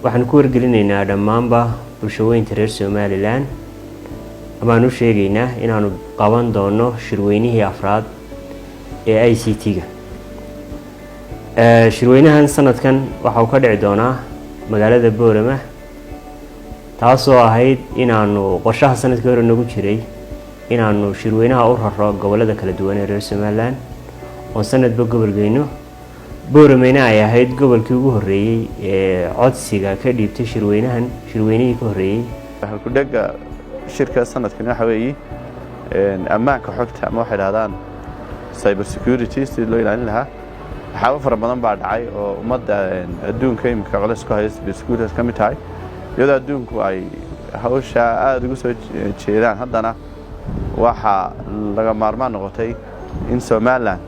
waxaan ku wargelinaynaa dhammaanba bulshooyinka reer Somaliland amaanu sheegaynaa inaanu qaban doono shirweynihii afraad ee ICT-ga. shirweynahan sanadkan waxa uu ka dhici doonaa magaalada Boorama, taasoo ahayd inaanu qorshaha sanadkii hore nagu jiray inaanu shirweynaha u raro gobolada kala duwan ee reer Somaliland oo sanadba gobolgeeno. Boorama ay ahayd gobolkii ugu horeeyay ee codsiga ka dhiibtay shirweynihii ka horeeyay. Waxa ku dhaga shirka sanadkan waxa weeye ammaanka xogta ama waxa yiraahdaan cyber security si loo ilaalin lahaa. waxaa fara badan baa dhacay oo ummadda adduunka imika culays ku haysta security kamid tahay, iyadoo adduunku ay hawsha aad ugu soo jeedaan. haddana waxa laga maarmaan noqotay in Somaliland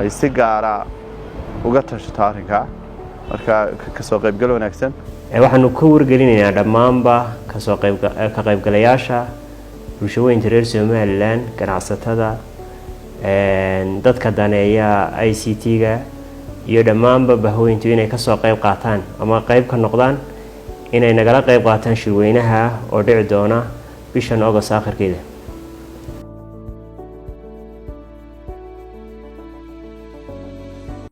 ay si gaar ah uga tashato arrinka, marka ka soo qaybgal wanaagsan. waxaanu ku wargelinaynaa dhammaanba ka qaybgalayaasha bulshooyinka reer Somaliland, ganacsatada, dadka daneeya ICT-ga iyo dhammaanba bahooyintu inay ka soo qayb qaataan ama qayb ka noqdaan inay nagala qayb qaataan shirweynaha oo dhici doona bishan August aakhirkeeda.